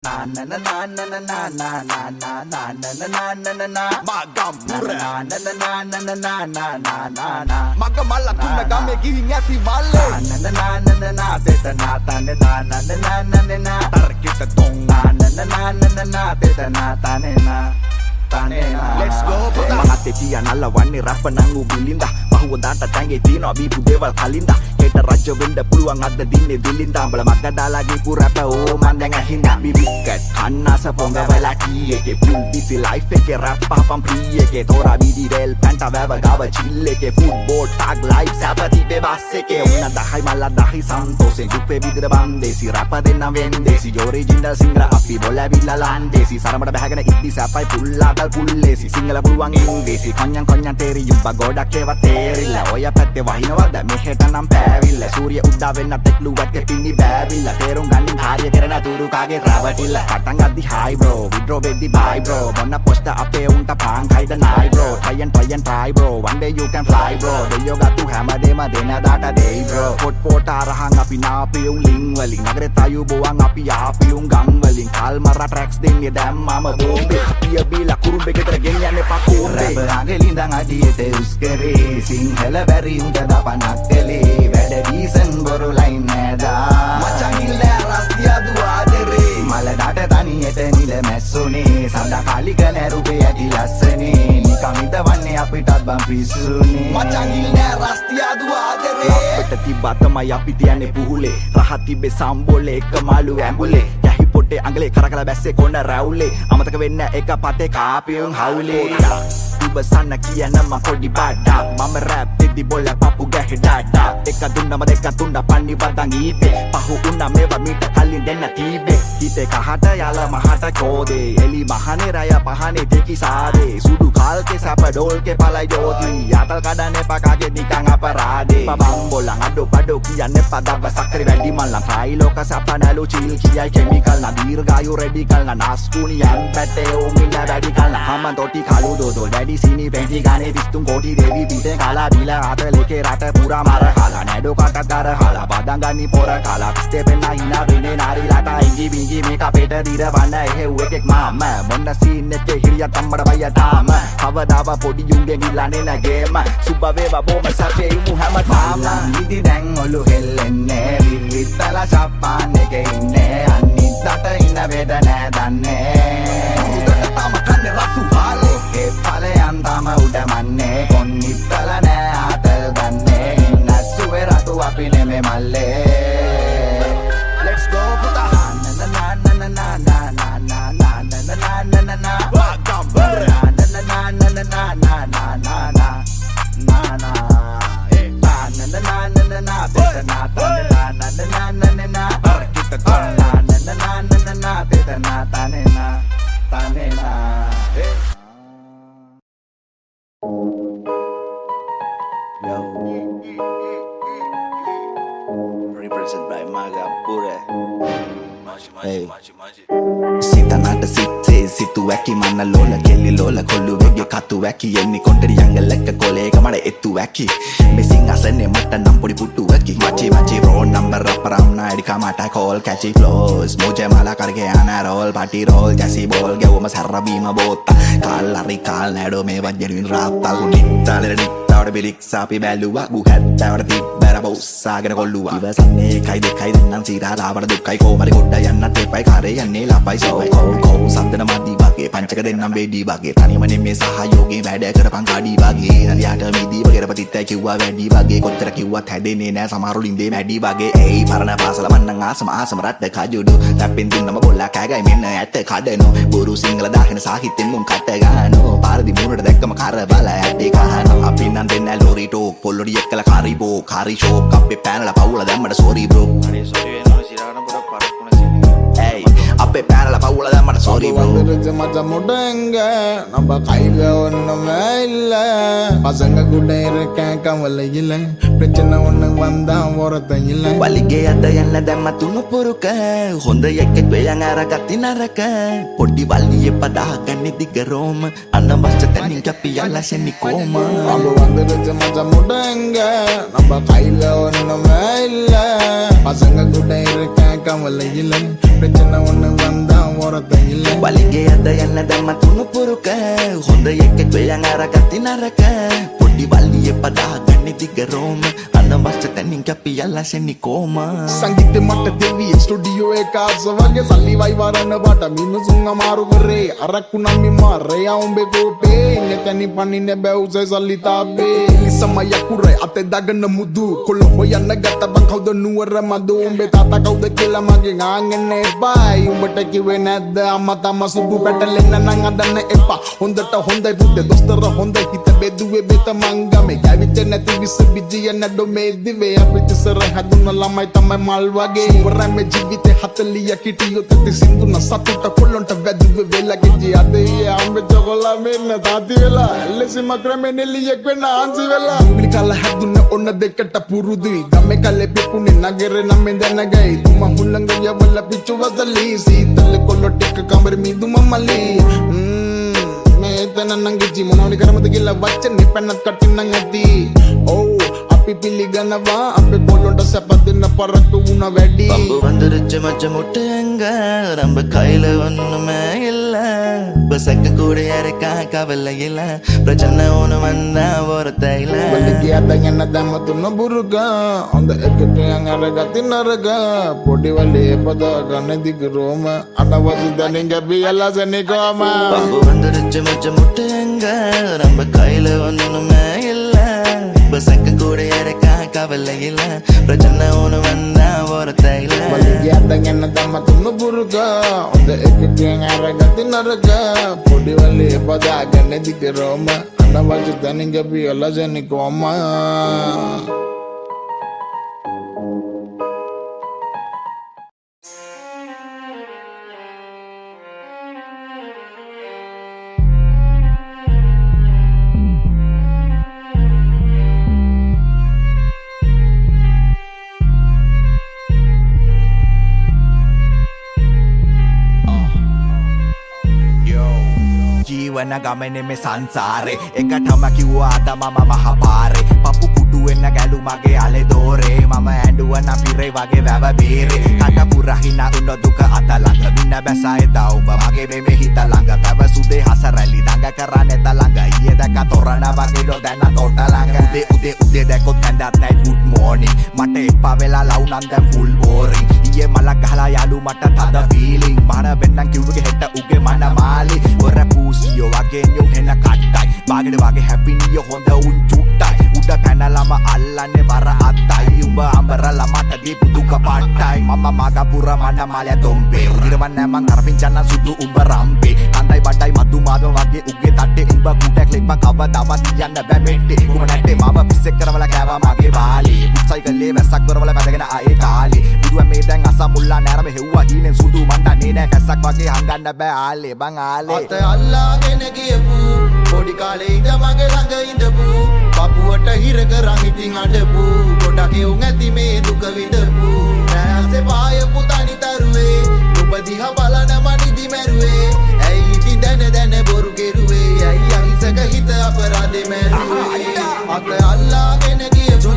Na na na na na na na na na na na na na na na na Magambura na na na na na na na na na na Magamala kunna game giving ati malle na na na na na na teta na ta na na na na na na na Tarkita tong na na na na na na teta na ta na Let's go mga tepiya nallawන්නේ rap නම් උබිලින්ද පහුවදාට තැඟේ තියනවා බීපු දේවල් කලින්ද හෙට රජ්‍ය වෙන්න පුළුවන් අද දින්නේ දිලින්ද අඹල මග්ග දාලා ගිහපු rap ඕ මන් දැන් අහින්දා බිබිස්කට් කන්නාස පොඟවලා කීයේකේ ෆුල් බිසි ලයිෆ් එකේ රැප් පහපම් ෆ්‍රී එකේ තෝරා බීඩි රෙල් පැන්ටා වැව ගාව චිල් එකේ ෆුට්බෝල් ටැග් ලයිෆ් සැපති බස් එකේ උන්න 10යි මල්ලා 10යි සන්තෝෂේ දුපේ විදිර බන්දේසි රැප දෙන්න වෙන්දේසි ඔරිජිනල් සිංගල අපි බොලවිලා ලන්දේසි සරමඩ බහගෙන ඉද්දි සැපයි පුල්ලා පුල්ලේසි සිංහල පුළුවන් ඉංග්‍රීසි කොඤ්ඤන් තේරි යුබ්බා ගොඩක් ඒවා තේරිලා ඔය පැත්තේ වහිනවද මෙහෙට නම් පෑවිල්ල සූර්ය උද්දා වෙන්න තෙක්ලු වැටේ පින්නි බෑවිල්ල තේරුම් ගන්න කාර්ය කරන තුරු කාගේ රවටිල්ල පටන් ගද්දි හයි බ්‍රෝ විඩ්‍රෝ වෙද්දි බයි බ්‍රෝ මොන්න පොස්ට අපේ උන්ට පාන් කයිද නයි bro try bro one day you can fly bro දෙයෝ ගත්තු හැමදේම දෙන දාට දෙයි bro පොට් අරහන් අපි නාපියුම් ලින් වලින් නගරේ තයු බොවන් අපි ආපියුම් ගම් වලින් කල්මර ට්‍රැක්ස් දෙන්නේ දැම්මම බෝම්බේ පිය බීලා කුරුම්බේ ගෙදර ගෙනියන්නේ පකෝම්බේ රැප් ආගෙලින්දන් අඩියේ උස්කරේ සිංහල බැරි උන්ට දපනක් කලේ වැඩ ඩීසන් බොරු ලයින් නෑදා මචං ඉල්ල රස්තිය දුආදරේ මලඩට තනියට නිල මැස්සුනේ සඳ කාලික නැරුපේ ඇති ලස්සනේ නිකම් ඉදවන්නේ අපිටත් බම් පිස්සුනේ මචං ඉල්ල රස්තිය දුආදරේ අපිට තිබ්බා තමයි අපි තියන්නේ පුහුලේ රහ තිබ්බේ සම්බෝලේ එක මාළු ඇඹුලේ යහි පොටේ අඟලේ කරකලා බැස්සේ කොන්න රැවුලේ අමතක වෙන්න එක පතේ කාපියුන් හවුලේ ඉබසන්න කියන මම පොඩි බඩා මම රැප් දෙදි බොල පපු ගැහි ඩාඩා එක දුන්නම දෙක තුන්න පන්නි වදන් ඊපේ පහු උන්න මේව මීට කලින් දෙන්න තීබේ හිතේ කහට යල මහට කෝදේ එලි මහනේ රය පහනේ දෙකි සාදේ සුදු කාල්කේ සැප ඩෝල්කේ පලයි ජෝති යතල් කඩන්නේ පකාගේ නිකන් අපරාදේ පබම් බොලන් අඩෝ බඩෝ කියන්නේ පදව සක්කරි වැඩි මල්ලන් ෆ්‍රයි ලෝක සපනලු චිල් කියයි කෙමිකල් නා දීර්ඝායු රෙඩිකල් නා නාස්කුනියන් පැටේ උමින්න රැඩිකල් නා හමන් තොටි කලු දෝදෝ ඩැඩි සීනි පැටි ගානේ 33 කෝටි දෙවි පිටේ කාලා බීලා ආතලේකේ රට පුරා මාර කාලා නැඩෝ කටක් දර කාලා බදන් ගන්නි පොර කාලා පිස්තේ පෙන්න හිනා වෙන්නේ නාරිලාට ඉංගි බිංගි මේක අපේට දිර වන්න එහෙව් එකෙක් මාම මොන්න සීන් එකේ හිරිය තම්මඩ බය තාම කවදාව පොඩි යුන්ගේ ගිල්ලන්නේ නැගේම සුබ වේවා බොම සැපේ ඉමු හැමදාම නිදි දැන් ඔලු හෙල්ලෙන්නේ විවිත්තලා ෂප්පාන් එකේ ඉන්නේ අනිද්දාට ඉන්න වේද නෑ දන්නේ උදට තම කන්නේ රතු හාලේ ඒ ඵලයන් තම උඩමන්නේ කොන්නිත්තල නෑ ආතල් ගන්නේ ඉන්න සුවේ රතු අපි නෙමෙ මල්ලේ Let's go පුතා na na na na na na na na na na na na na na na Bagambura na na na na na na na na na na na na eh na na na na na na na teta na ta na na na na na na na Arkita na na na na na na na teta na ta na eh Yo represent by Magambura Hey Sitanaට සිත්තේ සිතු වැකි මන්න ලෝල කෙල්ලි ලෝල කොල්ලු වෙගේ කතු වැකි එන්නි කොණ්ඩරි යංගලක කොලේක මඩ එතු වැකි machine අසන්නේ මට නම් පොඩි පුට්ටු වැකි මචි roll number අපරම් නායිඩි කමට call catchy flows මොජේ මාලා කරගේ යන roll party roll ජැසි ball ගෙවම සරබීම බෝත්තා කාල් හරි කාල් නෑඩෝ මේ වජ්ජෙරුවින් රාත්තල් නිත්තාලෙ නිත්තාවට බිලික් සාපි බැලුවා බුකැත්තවට තිබ්බර බොස්සාගෙන කොල්ලුවා ඉවසන්නේ එකයි දෙකයි දෙන්නම් සීරා ලාවට දුක්කයි කොමරි ගොඩ යන්නත් එපයි කාරේ යන්නේ ලපයි සෝයි කෝ සම්දන මදි වගේ පංචක දෙන්නම් බෙඩි වගේ තනියම නෙමේ සහයෝගේ වැඩ කරපන් කාඩි වගේ නලියට මිදී වගේ රපතිත්තයි කිව්වා වැඩි වගේ කොච්චර කිව්වත් හැදෙන්නේ නෑ සමහරු ලින්දේ මැඩි වගේ ඒයි පරණ පාසල මන්නම් ආසම රට කජුඩු රැප්පෙන් දුන්නම බොල්ලා කෑගයි මෙන්න ඇත්ත කඩනෝ බොරු සිංහල දාගෙන සාහිත්‍යෙන් මුන් කට ගන්නෝ පාරදි මූණට දැක්කම කර බල ඇටේ කහනෝ අපි නම් දෙන්න ලෝරි ටෝක් පොල්ලොඩි එක්කලා කාරිබෝ කාරි ෂෝක් අපේ පැනලා පවුල දැම්මට සෝරි බ්‍රෝ අනේ සෝරි වෙනවා සිරාන පොඩක් පරක්කුණ සිනේ ඒයි අපේ පැනලා පවුල දැම්මට සෝරි බ්‍රෝ வந்துருச்சு மச்ச முடங்க நம்ம கையில ஒண்ணுமே இல்ல பசங்க கூட இருக்கேன் கவலை இல்ல பிரச்சனை ஒண்ணு வந்தா ஒருத்தன் இல்ல வலிගේ අද යන්න දැම්ම තුණු පුරුක හොඳ එකෙක් වෙයන් අරගත්ති නරක පොඩි වල්ලියේ පදාගන්නේ දිගරෝම අනවශ්‍ය තැනින් කැපියලා ෂෙනි කොම අඹ வந்துருச்சு மச்ச முடங்க நம்ம கையில ஒண்ணுமே இல்ல பசங்க கூட இருக்கேன் கவலை இல்ல பிரச்சனை ஒண்ணு வந்தா ஓரத்தை இல்லை වලිගේ අද යන්න දැම්ම තුණු පුරුක හොඳ එකෙක් වෙයන් අරගත්ති නරක පොඩි වල්ලිය පදාගන්නේ දිග රෝම අනවශ්‍ය තැනින් කැපි යල්ලසෙනි කොම සංගීත මට දෙවිය ස්ටුඩියෝ එක ආස වගේ සල්ලි වයි වරන්න බට මිනිසුන් අමාරු කරේ අරක්කු නම් මිමාරේ ආඹේ කෝපේ නෙතනි පනින්න බැවුසේ සල්ලි තාබේ ඉසමය කුරේ අතේ දාගන්න මුදු කොල්ල හොයන්න ගත්ත බං කවුද නුවර මදු උඹේ තාත්තා කවුද කියලා මගේ ගාගෙන එපයි උඹට කිව්වේ නැද්ද අම්මා තම සුදු පැටලෙන්න නම් අදන්න එපා හොඳට හොඳයි පුතේ දොස්තර හොඳයි හිත බෙදුවේ බෙත මංගමේ ගැවිච්ච නැති විස බිජිය නඩෝ මේ දිවේ අපිට සර හදුන ළමයි තමයි මල් වගේ වරමේ ජීවිතේ 40 කිටියොත් ඇති සින්දුන සතුට කොල්ලොන්ට වැදුවේ වෙලගේ අදේ අම්බේ චොකලා මෙන්න තාති වෙලා එල්ලෙසිම ක්‍රමෙන් එළියෙක් වෙන්න ආන්සි වෙලා උඹලි කල හදුන ඔන්න දෙකට පුරුදුයි ගමේ කලේ පිපුනේ නගරේ නම් දැනගයි තුම හුල්ලංග යවල පිච්චු වසලි සීතල කොල්ල ටික කමර මිදුම මලි මේ තන නංගිජි මොනවලි කරමද කියලා වචනේ පැන්නත් කටින්නම් ඇති ඕ අපි පිළිගනවා අපේ කොල්ලොන්ට සැප දෙන්න පරක්කු වුණ වැඩි பம்பு வந்துருச்சு மச்ச முட்டைங்க ரொம்ப கையில ஒண்ணுமே இல்ல பசங்க கூட யாருக்கா கவலை இல்ல பிரச்சனை ஒண்ணு வந்தா ஒருத்தையில වලිගේ අද යන්න දැම්ම තුන බුරුක හොඳ එකට යන් අරගත්ති නරක පොඩි වලේ පදාගන්න දිග රෝම අනවශ්‍ය දැනින් ගැබි යලසනේ කොම பம்பு வந்துருச்சு மச்ச முட்டைங்க ரொம்ப கையில ஒண்ணுமே இல்ல பசங்க கூட யாருக்கா கவலை இல்ல பிரச்சனை ஒண்ணு வந்தா ஒருத்தையில වලිගේ අද යන්න දැම්ම තුන බුරුක හොඳ එකට යන් අරගත්ති නරක පොඩි වලේ පදාගන්න දිග රෝම අනවශ්‍ය දැනින් ගැබි යලසනේ කොම ජීවන ගමනේ මේ සංසාරේ එකටම කිව්වා අද මම මහපාරේ පපු කුඩු වෙන්න ගැලු මගේ අලේ දෝරේ මම ඇඬුවන පිරේ වගේ වැව බීරේ කට පුරහින උන දුක අත ළඟ වින්න බැසයි දවුඹ මගේ මේ හිත ළඟ තව සුදේ හසරලි දඟ කරන්නේ තලඟ ඊයේ දැක තොරණ වගේ ඩො දැන තොට ළඟ උදේ දැකොත් කැඳත් නැයි good morning මට එපා වෙලා ලව් නම් දැන් full boring ඊයේ මලක් ගහලා යාළු මට තද feeling මන වෙන්නම් කිව්වගේ හෙට උගේ මන මාලි ඔර පූසියෝ වගේ නියුම් හෙන කට්ටයි බාගෙට වගේ හැපි නියෝ හොඳ උන් චුට්ටයි උඩ පැනලම අල්ලන්නේ වර අත්තයි උඹ අඹරලා මට දීපු දුක පට්ටයි මම මගපුර මඩ මාලය තොම්පේ උදිරවන්නේ මං අරපින්චන්න සුදු උඹ රම්පේ කන්දයි බඩයි මදු මාද වගේ උගේ තට්ටේ උඹ කුටක් ලිප්ප කවදාවත් යන්න බෑ මෙට්ටේ උඹ නැට්ටේ මාව පිස්සෙක් කරවලා කෑවා මගේ බාලේ පුත්සයිකලේ වැස්සක් කරවලා බැදගෙන ආයේ කාලේ බුදුන් මේ දැන් අසමුල්ලා නෑරම හෙව්වා හීනෙන් සුදු මණ්ඩන්නේ නෑ කැස්සක් වගේ හංගන්න බෑ ආලේ බං ආලේ අත අල්ලාගෙන ගියපු පොඩි කාලේ ඉඳ මගේ ළඟ ඉඳපු පපුවට හිර කරන් ඉතින් අඬපු ගොඩක් යුන් ඇති මේ දුක විඳපු රැස්සේ පායපු තනි තරුවේ ඔබ දිහා බලන මනිදි මැරුවේ ඇයි ඉතින් දැන බොරු කෙරුවේ ඇයි අහිසක හිත අපරාධේ මැරුවේ අත අල්ලාගෙන ගියපු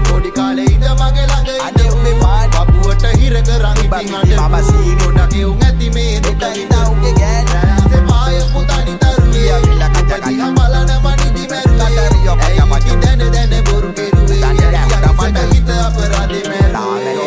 පොඩි කාලේ ඉඳ මගේ ළඟ ඉඳපු පපුවට හිර කරන් ඉතින් අඬපු ගොඩක් යුන් ඇති මේ දුක විඳපු රැස්සේ පායපු තනි තරුවේ ඔබ දිහා බලන මනිදි මැරුවේ ඇයි ඉතින් දැන බොරු කෙරුවේ ඇයි අහිසක හිත අපරාධේ මැරුවේ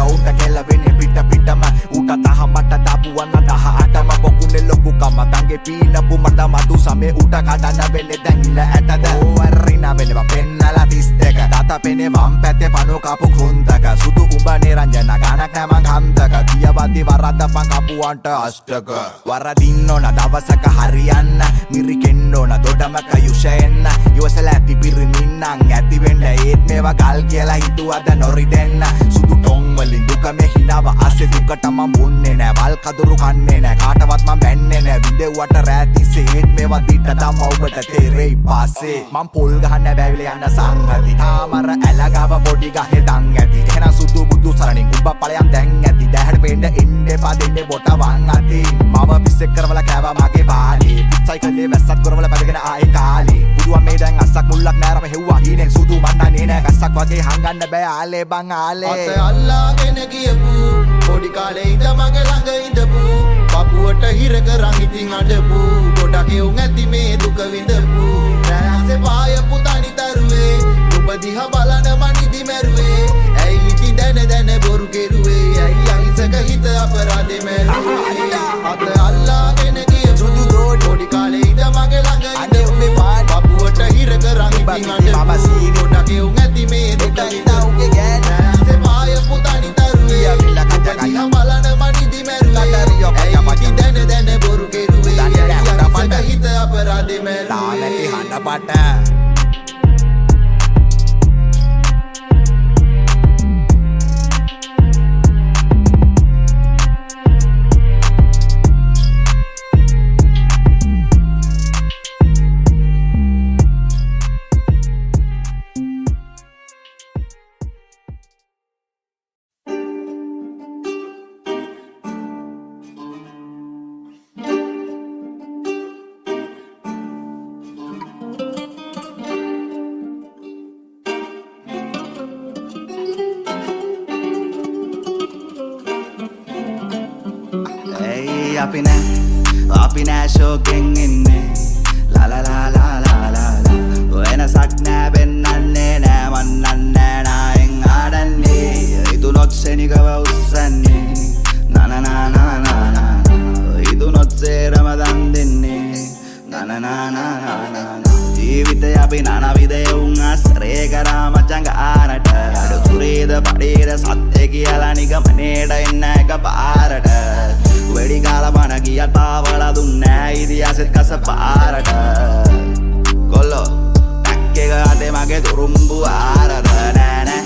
උට කෙලවෙන්නේ පිටම උට තහමට දාපුවන්න 18ම පොකුනේ ලොකු කමතන්ගේ පීනපු මට මදු සමේ උට කඩන්න වෙන්නේ දැන් ඉල ඇටද ඕවරින වෙනවා පෙන්නලා 32 තාත පෙනේ වම් පැත්තේ පනෝ කපු කුන්දක සුදු උඹ නිරංජන ගානක් නැමන් හන්දක දියවදී වරදපන් කපුවන්ට අෂ්ටක වරදින්න ඕන දවසක හරියන්න මිරිකෙන්න ඕන දොඩමක යුෂෙන්න ඉවසලා ඇති පිරිමින්නම් ඇති වෙන්න ඒත් මේවා ගල් කියලා හිතුවද නොරිදෙන්න සුදු ටොං වලින් දුක මේ හිනාව ආසේ දුකට මම බොන්නේ නෑ වල් කදුරු කන්නේ නෑ කාටවත් මම බැන්නේ නෑ විදෙව්වට රැතිසේ ඒත් මේවා දිට තම ඔබට තේරෙයි පාසේ මම පොල් ගහන්න බැවිල යන්න සංගති තාමර ඇලගාව පොඩි ගහේ දන් ඇති එහෙනම් සුදු බුදු සරණින් උඹ ඵලයන් දැන් ඇති දැහැට පෙන්න එන්න එපා දෙන්නේ බොට වන් අතේ මම පිස්සෙක් කරවලා කෑවා මගේ බාලේ සයිකලේ වැස්සක් කරවලා පැදගෙන ආයේ කාලේ කිව්වා මේ දැන් අස්සක් මුල්ලක් නෑරම හෙව්වා හීනෙන් සුදු මන්නන්නේ නෑ කස්සක් වගේ හංගන්න බෑ ආලේ බං ආලේ අත අල්ලාගෙන ගියපු පොඩි කාලේ ඉඳ මගේ ළඟ ඉඳපු පපුවට හිර කරන් ඉතින් අඬපු ගොඩක් එවුන් ඇති මේ දුක විඳපු රැසේ පායපු තනි තරුවේ ඔබ දිහා බලන මනිදි මැරුවේ ඇයි ඉතින් දැන බොරු කෙරුවේ ඇයි අහිංසක හිත අපරාධේ මැරුවේ අත අල්ලාගෙන ගියපු පොඩි කාලේ ඉඳ මගේ ළඟ ඉඳපු පපුවට හිර කරන් ඉතින් අඬපු ගොඩක් එවුන් ඇති මේ දුක විඳපු රැසේ පායපු තනි තරුවේ ඔබ දිහා බලන මනිදි මැරුවේ ඇයි ඉතින් දැන බොරු කෙරුවේ ඇයි අහිංසක හිත අපරාධේ මැරුවේ හඬ පාට අපි නෑ ෂෝකෙන් ඉන්නේ ලා ලා ලා ලා ලා ලා වෙනසක් නෑ පෙන්නන්නේ නෑ මන්නන්නේ නායෙන් ආඩන්නේ ඉදුනොත් සෙනිකව උස්සන්නේ නා නා නා නා නා නා ඉදුනොත් සේරම දන් දෙන්නේ නා නා නා නා නා ජීවිතය අපි නනවිදේ උන් අස්රේ කරා මචංග ආනට අඩුතුරේද පඩේද සත්‍ය කියලා නිගමනේට එන්න එක පාරට වෙඩි කාලා බණ ගියතාවල දුන්නෑ ඉතිහාසෙත් කස පාරට කොල්ලෝ ටැක් එක අතේ මගේ දුරුම්බු ආරට නෑ නෑ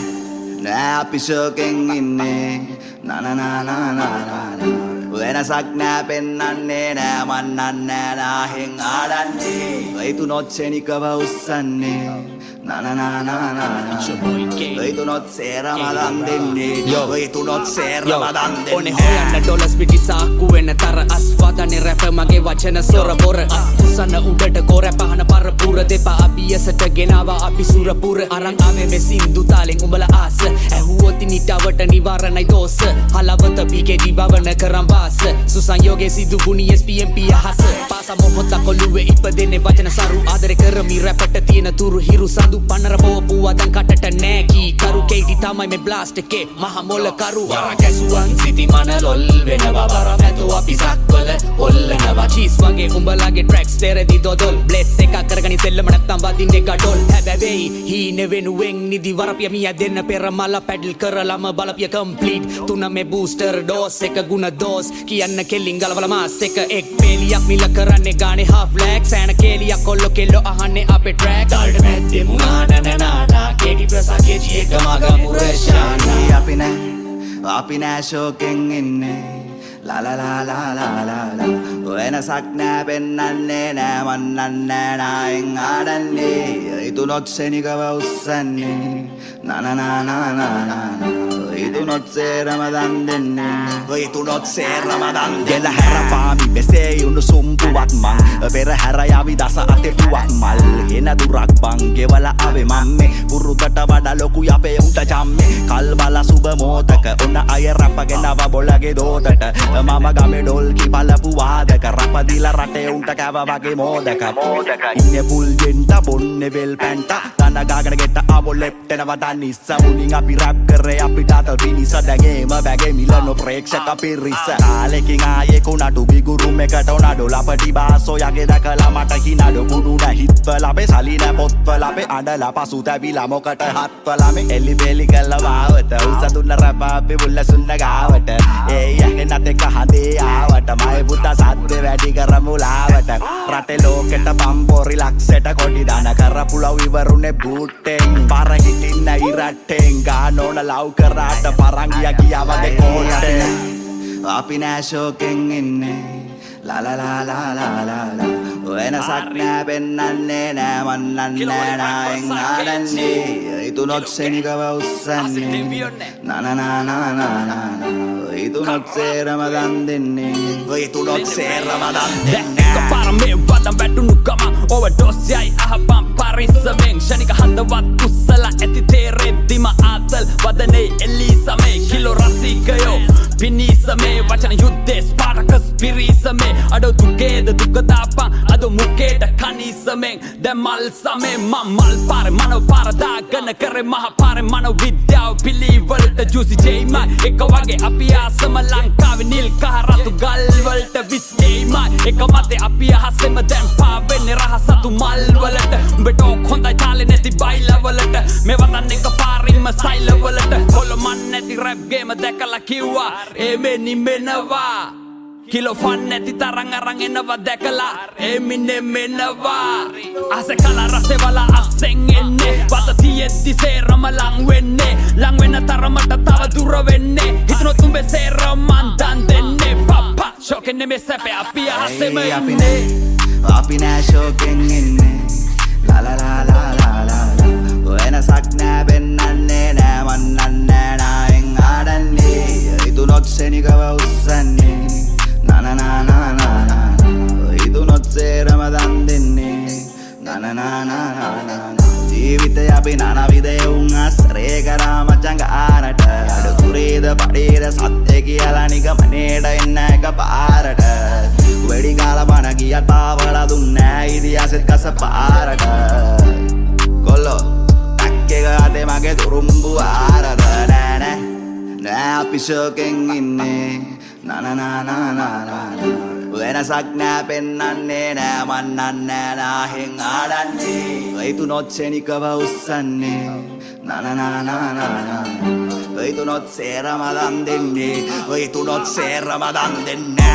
නෑ අපි ෂෝකෙන් ඉන්නේ නා නා නා නා නා වෙනසක් නෑ පෙන්නන්නේ නෑ මන්නන්නේ නාහෙන් ආඩන්නේ වයිතුනොත් සෙනිකව උස්සන්නේ නා නා නා නා නා වයිතුනොත් සේරම දන් දෙන්නේ වයිතුනොත් සේරම දන් දෙන්නේ ඕනේ හොයන්න ඩොලර්ස් පිටි සාක්කු වෙන තර අස්වාදනේ රැප මගේ වචන සොර බොර උසන්න උඩට කොර පහන පරපුර දෙපා අපි ඇසට ගෙනාවා අපි සුරපුර අරන් ආවේ මේ සින්දු තාලෙන් උඹලා ආස ඇහුවොත් නිටවට නිවාරණයි දෝස හලවත බීකේඩි බවන කරන් වාස සුසංයෝගේ සිදු ගුණි SPMP අහස පාස මොහොත කොළුවේ ඉපදෙන්නේ වචන සරු ආදරේ කරමි රැපට තියෙන තුරු හිරු සඳු පන්නර බෝපු වදන් කටට නෑකී කරු කේටි තමයි මේ බ්ලාස්ට් එකේ මහ මොල කරු වර කැසුවන් සිටි මන ලොල් වෙනවා බර පැතු අපි සක්වල හොල්ලනවා චීස් වගේ උඹලාගේ ට්‍රැක්ස් තෙරදි දොදොල් බ්ලෙස් එකක් කරගනි තෙල්ලම නැත්තම් වදින්නේ ගඩොල් හැබැයි හීන වෙනුවෙන් නිදි වරපිය මිය දෙන්න පෙර මල පැඩල් කරලම බලපිය කම්ප්ලීට් තුන මේ බූස්ටර් ඩෝස් එක ගුණ දෝස් කියන්න කෙල්ලින් ගලවල මාස් එක එක් පේලියක් මිල කරන්නේ ගානේ half black සෑන කේලියක් කොල්ලෝ කෙල්ලෝ අහන්නේ අපේ ට්‍රැක් ඩල්ඩ මැද්දේ මුනා නනනා කේටි ප්‍රසාගේ ජී එක මග මුරෂානා අපි නෑ ෂෝකෙන් ඉන්නේ ලා ලා ලා ලා ලා ලා වෙනසක් නෑ පෙන්නන්නේ නෑ මන්නන්නේ නායෙන් ආඩන්නේ ඉතුනොත් සෙනිකව උස්සන්නේ නා නා නා නා නා ඉතුනොත් සේරම දන් දෙන්නේ ඉතුනොත් සේරම දන් දෙල හැරපාමි බෙසේ උණුසුම් පුවත් මං පෙරහැර යවි දස අතේ පුවත් මල් එන දුරක් බං ගෙවල ආවේ මම්මේ පුරුකට වඩා ලොකු යපේ උන්ට ජම්මේ කල් බල සුබ මොහතක ඔන්න අය රැපගෙනව බොලගේ දෝතට මම ගමේ ඩොල් කි බලපු වාදක රප දීලා රටේ උන්ට කැව වගේ මෝදක ඉන්නේ පුල් ජෙන්ට බොන්නේ වෙල් පැන්ට දන ගාගෙන ගෙට ආවෝ ලෙප්ටෙනවා දන් ඉස්සමුණින් අපි රැප් කරේ අපිට අත පිනිස දැගේම බැගේ මිලන ප්‍රේක්ෂක පිරිස කාලෙකින් ආයේ කුණඩු බිගුරුම් එකට උනඩු ලපටි බාසෝ යගේ දැකලා මට හිනඩු කුඩුන හිත්වල අපේ සලින පොත්වල අපේ අඬලා පසු තැවිලා මොකට හත්වල මේ එලි බෙලි කළා වාවත උස දුන්න රැප අපි බුල්ල සුන්න ගාවට ඒ යන්නේ නැතක හදේ ආවට මයි පුතා සද්ද වැඩි කරමු ලාවට රටේ ලෝකෙට බම්බෝරි ලක්ෂයට කොඩි දාන කරපුලව ඉවරුනේ බූට්ටෙන් පාර හිටින්න ඉරට්ටෙන් ගානෝන ලව් කරාට පරංගියා කියා වගේ කෝටේ අපි නෑ ෂෝකෙන් ඉන්නේ ලා ලා ලා ලා ලා ලා වෙනසක් නෑ පෙන්නන්නේ නෑ මන්නන්නේ නායෙන් ආඩන්නේ ඉතුනොත් සෙනිකව උස්සන්නේ නා නා නා නා නා ඉතුනොත් සේරම දන් දෙන්නේ ඉතුනොත් සේරම දන් දෙන්නේ කපාර මේ වදම් වැටුණු ගම ඕවර්ඩෝස් යයි අහපම් පරිස්සමෙන් ෂණික හදවත් කුස්සලා ඇති තේරෙද්දිම ආතල් වදනේ එලිසමේ කිලෝ රසිකයෝ පිනිසමේ වචන යුද්ධේ ස්පාටකස් පිරිසමේ අඩෝ දුකේද දුකදාපන් අදෝ මුකේට කනිසමෙන් දැමල් සමේ මල් පාරේ මනෝ පාරදාගන කරේ මහ පාරේ මනෝ විද්‍යාව පිළිවලට ජූසි ජේමයි එක වගේ අපි ආසම ලංකාවේ නිල් කහ රතු ගල් වලට විස්කේමයි එක මතේ අපි අහසෙම දැන් පාවෙන්නේ රහසතු මල් වලට උඹට හොඳයි තාලේ නැති බයිලා වලට මේ වතන් එක පාරින්ම සයිල වලට කොළමන් නැති රැප් ගේම දැකලා කිව්වා එමේ නිමෙනවා කිලෝ ෆන් නැති තරං අරන් එනවා දැකලා එමිනෙම් එනවා අස කලා රසේ වලා අස්සෙන් එන්නේ වත තියෙද්දි සේරම ලං වෙන්නේ ලං වෙන තරමට තව දුර වෙන්නේ හිතනොත් උඹේ සේරම මන් දන් දෙන්නේ පප්පා ෂෝකෙන් නෙමේ සැපේ අපි අහසෙම ඉන්නේ අපි නෑ ෂෝකෙන් ඉන්නේ ලා ලා ලා ලා ලා වෙනසක් නෑ බෙන්නන්නේ නෑ මන්නන්නේ නායෙන් ආඩන්නේ ඉතුනොත් සෙනිකව උස්සන්නේ ඉදුනොත් සේරම දන් දෙන්නේ ජීවිතය අපි නනවිදයවුන් අස්රේ කරා මචංග ආනට අඩුකුරේද පඩේද සත්‍ය කියලා නිගමනේට එන්න එක පාරට වෙඩි කාල බණ කියතාවල දුන්නෑ ඉදියාසෙත් කස පාරට කොල්ලෝ ටක්කෙක අතේ මගේ දුරුම්බු ආරට නෑ අපි ෂෝකෙන් ඉන්නේ වෙනසක් නෑ පෙන්නන්නේ නෑ මන්නන්නේ නාහෙන් ආඩන්නේ ඉතුනොත් ෂණිකව උස්සන්නේ ඉතුනොත් සේරම දන් දෙන්නේ ඉතුනොත් සේරම දන් දෙන්නේ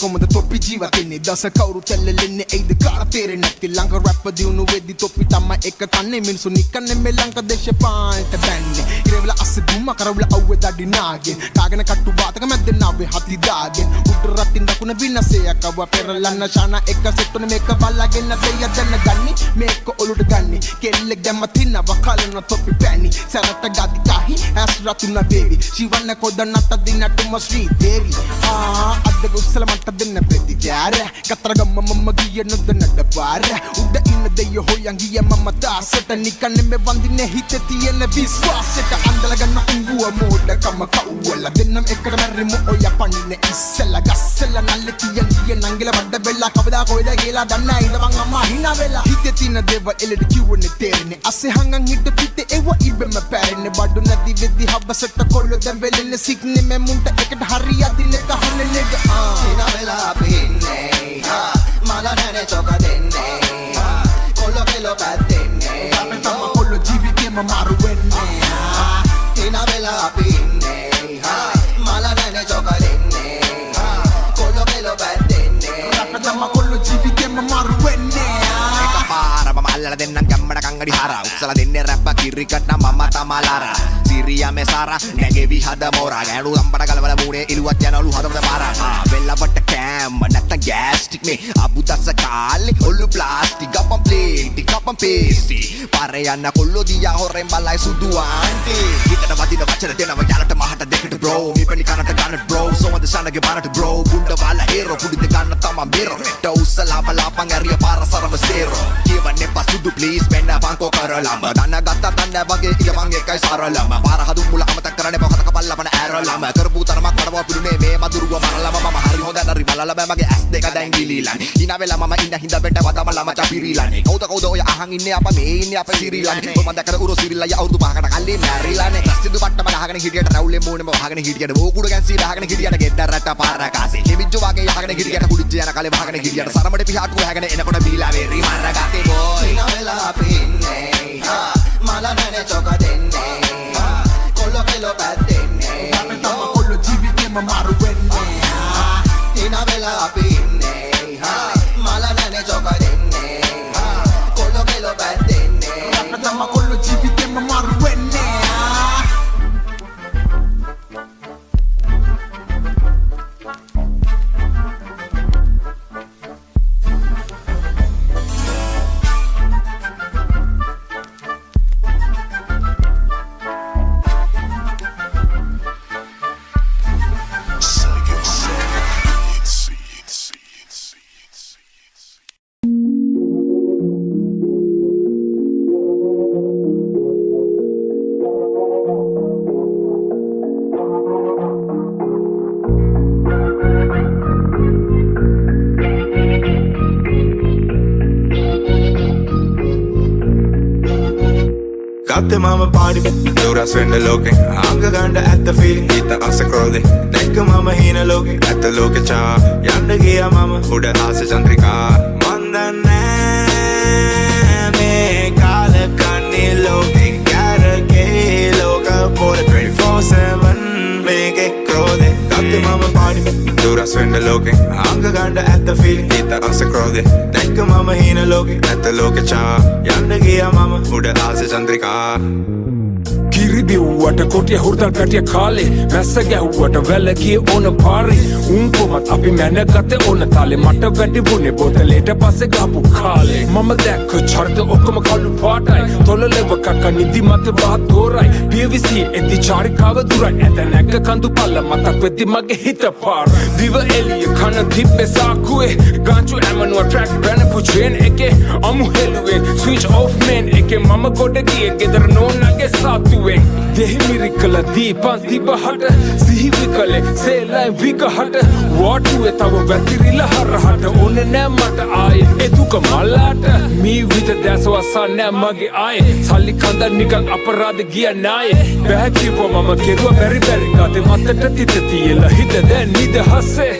කොමද තොපි ජීවතින්නේ දස කවුරු තැල්ලෙන්නේ එයිද කාර තේරෙන්නේ නැති ළඟ රැප් දියුණු වෙද්දි තොපි තමයි එක කන්නේ මිනිසු නිකන්නේ මේ ලංක දේශපාලනට බැන්නේ ඉරවල අස්සේ දුම්ම කරවල අවුවේ දඩි නාගෙන කාගෙන කට්ටු වාතක මැද්දේ නාවේ හති දාගෙන උඩ රටින් දකුණ විනාසය කව පෙරලන්න ශාන එක සෙට්ටුනේ මේක බල්ලාගෙන දෙය දැන ගන්නි මේක ඔලුට ගන්නි කෙල්ලෙක් දැම්ම තින්නව කලන තොපි පැණි සරට ගති කහි ඇස් රතුන බේබි ජීවන කොදනට දිනටම ශ්‍රී දේවි අද්ද ගුස්සල මට දෙන්න ප්‍රතිචාර කතරගම මම ගිය නොදන්නට පාර උඩ ඉන්න දෙය හොයන් ගිය මම තාසට නිකන්නේ මේ වඳින්නේ හිතේ තියෙන විශ්වාසයට අන්දල ගන්න උඹුව මෝඩකම කවුවල දෙන්නම් එකට මැරිමු ඔය පණින්නේ ඉස්සලා ගස්සලා නල්ලේ තියන් ගිය නංගිල වඩ වෙලා කවදා කොයිද කියලා දන්නේ ඉඳවන් අම්මා හිනා වෙලා හිතේ තියෙන දේවල් එලෙඩ කිව්වනේ තේරෙන්නේ අස්සේ හංගන් හිට පිටේ එව ඉබෙම පැරෙන්නේ බඩු නැති වෙද්දි හබ්බසට කොල්ල දැන් වෙලෙන්නේ සිග්නේ මේ මුන්ට එකට හරියදින කහන්නේ නෙග වෙලා අපි ඉන්නේ මල නැනේ චොක දෙන්නේ කොල්ලෝ කෙලෝ පැද්දෙන්නේ අපි තම කොල්ල ජීවිතේම මාරු වෙන්නේ තින වෙලා අපි ඉන්නේ මල නැනේ චොක දෙන්නේ කොල්ලෝ කෙලෝ පැද්දෙන්නේ අපි තම කොල්ල ජීවිතේම මාරු වෙන්නේ එකපාරම මල්ලලා දෙන්නම් ගැම්මඩ කංගඩි හරා උස්සලා දෙන්නේ රැප්ප කිරිකට මම තමලාරා සිරියා මේ සාරා නැගෙවි හද මෝරා ගෑනු ලම්බඩ ගලවල මූණේ ඉලුවත් යනලු හදවත පාරා වෙල්ලවට කෑම නැත්තම් ගෑස්ටික් මේ අබු දස කාලේ ඔලු ප්ලාස්ටික් අපම් ප්ලේට් අපම් පේස්ටි පාරේ යන කොල්ලෝ දියා හොරෙන් බලයි සුදු ආන්ටි හිතට වදින වචන දෙනව යාලට මහට දෙකට බ්‍රෝ මේ පෙනි කනට ගන්න බ්‍රෝ සෝවද සනගේ බාරට බ්‍රෝ බුණ්ඩ වල හේරෝ පුඩි ගන්න තම බේරෝ නෙට උස්සලා බලාපන් ඇරිය පාර සරම සේරෝ කියවන්නේ පසුදු ප්ලීස් මෙන්න බංකෝ කරලම දන්න ගත්ත තන්න වගේ ඉලවං එකයි සරලම පාර හදුම් මුල අමතක කරන්නේ පොකට කපල්ලමන ඇරලම කරපු තරමක් වඩව පිළුනේ මේ මදුරුව මරලම මම හරි හොඳ නරි බලලා බෑ මගේ ඇස් දෙක දැන් ගිලිලානේ හිනා වෙලා මම ඉන්න හිඳ බෙඩ වදමලා මච පිරිලානේ කවුද ඔය අහන් ඉන්නේ අප මේ ඉන්නේ අප සිරිලානේ මම දැකලා උරෝ සිරිලා ය අවුරුදු 5කට කල්ලි මැරිලානේ රස්සිදු වට්ටම ගහගෙන හිටියට රවුලේ මූණෙම වහගෙන හිටියට බෝකුඩ ගැන්සි ගහගෙන හිටියට ගෙද්දරට පාර කාසේ කිවිජ්ජු වගේ යහගෙන හිටියට කුඩිච්ච යන කලේ වහගෙන හිටියට සරමඩ පිහාටු හැගෙන එනකොට බීලා වෙරි මර ගතේ බෝයි තින වෙලා අපි ඉන්නේ මල නැනේ චොක දෙන්නේ කොල්ලෝ කෙලෝ පැද්දෙන්නේ අපි තම කොල්ල ජීවිතේම මාරු වෙන්නේ තින වෙලා අපි ඉන්නේ මල නැනේ චොක දෙන්නේ ගත්තේ මම පාඩි දුරස් වෙන්න ලෝකෙන් අංග ගන්න ඇත්ත ෆීලිං හිත අස ක්‍රෝධේ දැක්ක මම හීන ලෝකෙ ඇත්ත ලෝකෙ චා යන්න ගියා මම උඩ ආස චන්ද්‍රිකා මන් දන්නේ මේ කාල කන්නේ ලෝකෙ කරගේ ලෝක පොර 24/7 මේකේ ක්‍රෝධේ ගත්තේ මම පාඩි දුරස් වෙන්න ලෝකෙන් අංග ගන්න ඇත්ත ෆීලිං හිත අස ක්‍රෝධේ දැක්ක මම හීන ලෝකෙ ඇත්ත ලෝකෙ චා යන්න ගියා මම උඩ ආස චන්ද්‍රිකා කිරිබිව්වට කොටිය හුරතල් පැටිය කාලේ මැස්ස ගැහුවට වැලගිය ඕන පාරි උන්කොමත් අපි මැනගත්තේ ඕන තාලේ මට වැඩි වුණේ බෝතලේට පස්සේ ගහපු කාලේ මම දැක්ක චරිත ඔක්කොම කළු පාටයි තොලලෙව කක්ක නිදි මත බාත් දෝරයි පියවිසි එති චාරිකාව දුරයි ඇත නැග කඳු පල්ල මතක් වෙද්දි මගේ හිත පාර දිව එළිය කන තිබ්බේ සාකුවේ ගාංචු ඇමනුව ට්‍රැක් බැනපු චේන් එකේ අමු හෙළුවේ ස්විච් ඔෆ් මේන් එකේ මම ගොඩ ගියේ ගෙදර නෝනගේ සාතුවේ දෙහිමිරිකල දීපන් තිබහට සිහිවිකලේ සේලයින් විකහට වෝටුවේ තව වැතිරිල හරහට ඕන නෑ මට ආයේ එදුක මල්ලාට මී විත දැසවසා නෑ මගේ ආයේ සල්ලි කන්ද නිකන් අපරාධ ගිය නායේ බෑ කිව්ව මම කෙරුවා බැරි ගාතේ මතට තිත තියලා හිත දැන් නිදහසේ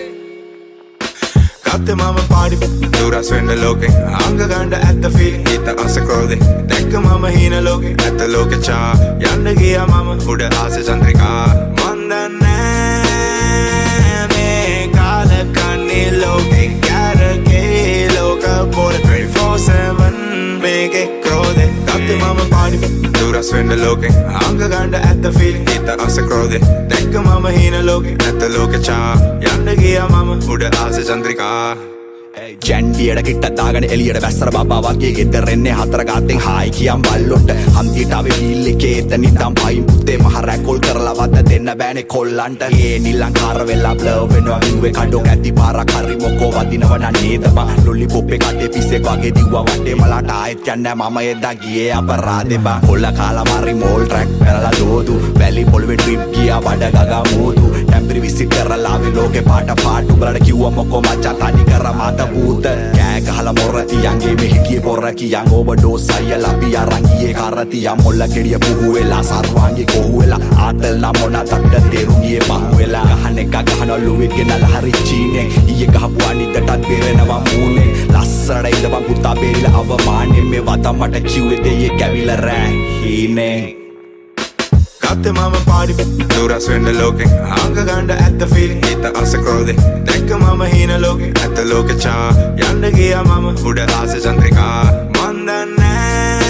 ගත්තේ මම පාඩි දුරස් වෙන්න ලෝකෙන් අංග ගන්න ඇත්ත ෆීලිං හිත අස ක්‍රෝධේ දැක්ක මම හීන ලෝකෙ ඇත්ත ලෝකෙ චා යන්න ගියා මම උඩ ආස චන්ද්‍රිකා මන් දන්නේ මේ කාල කන්නේ ලෝකෙ කරගේ ලෝක පොර 24/7 මේකේ ක්‍රෝධේ ගත්තේ මම පාඩි දුරස් වෙන්න ලෝකෙන් අංග ගන්න ඇත්ත ෆීලිං හිත අස ක්‍රෝධේ දැක්ක මම හීන ලෝකෙ ඇත්ත ලෝකෙ චා යන්න ගියා මම උඩ ආස චන්ද්‍රිකා ජැන්ඩියට කිට්ට දාගෙන එළියට වැස්සර බබා වගේ ගෙදර එන්නේ හතර ගාතෙන් හායි කියම් බල්ලොට හන්දියට ආවේ වීල් එකේ එතනින් දම් පයින් පුතේ මහ රැකොල් කරලා වද දෙන්න බෑනේ කොල්ලන්ට ඒ නිලංකාර වෙලා බ්ලර් වෙනවා කිව්වේ කඩෝ කැති පාරක් හරි මොකෝ වදිනව නේද බං ලොලි පොප්පේ කඩේ පිස්සෙක් වගේ දිව්වා වටේ මලට ආයෙත් යන්නේ මම එදා ගියේ අපරාධේ බං කොල්ල කාලා මාරි මෝල් ට්‍රැක් කරලා දෝදු වැලි පොල්වේ ට්‍රිප් ගියා වඩ ගගා මෝදු ටැම්පරි විසිට් කරලා ආවේ ලෝකේ පාට පාටු බලට කිව්වා මොකෝ මචං තනි කර මාත බූත කෑ ගහලා මොරතියන්ගේ මෙහි කිය පොර කියන් ඕවර්ඩෝස් අයලා අපි අරන් ගියේ කරතියන් මොල්ල කෙඩිය පුහු වෙලා සර්වාංගේ කොහු වෙලා ආතල් නම් මොන තට්ට තෙරුණියේ පහු වෙලා ගහන එක ගහනලු වෙගෙනලා හරි චීනේ ඊයේ ගහපු අනිද්දටත් බේරෙනවා මූනේ ලස්සරට ඉඳපන් පුතා බේරිලා අවමානෙන් මේ වත මට කිව්වේ දෙයේ කැවිලා රෑ හීනේ ගත්තේ මම පාඩි දුරස් වෙන්න ලෝකෙන් අංග ගන්න ඇත්ත ෆීලිං හිත අස ක්‍රෝධේ දැක්ක මම හීන ලෝකෙ ඇත්ත ලෝකෙ චා යන්න ගියා මම උඩ ආස චන්ද්‍රිකා මන් දන්නේ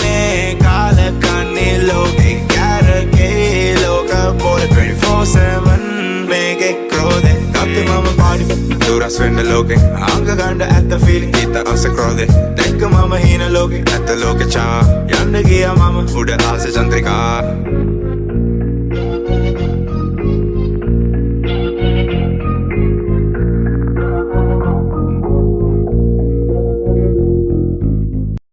මේ කාල කන්නේ ලෝකෙ කරගේ ලෝක පොර 24/7 මේකේ ක්‍රෝධේ ගත්තේ මම පාඩි දුරස් වෙන්න ලෝකෙන් අංග ගන්න ඇත්ත ෆීලිං හිත අස ක්‍රෝධේ දැක්ක මම හීන ලෝකෙ ඇත්ත ලෝකෙ චා යන්න ගියා මම උඩ ආස චන්ද්‍රිකා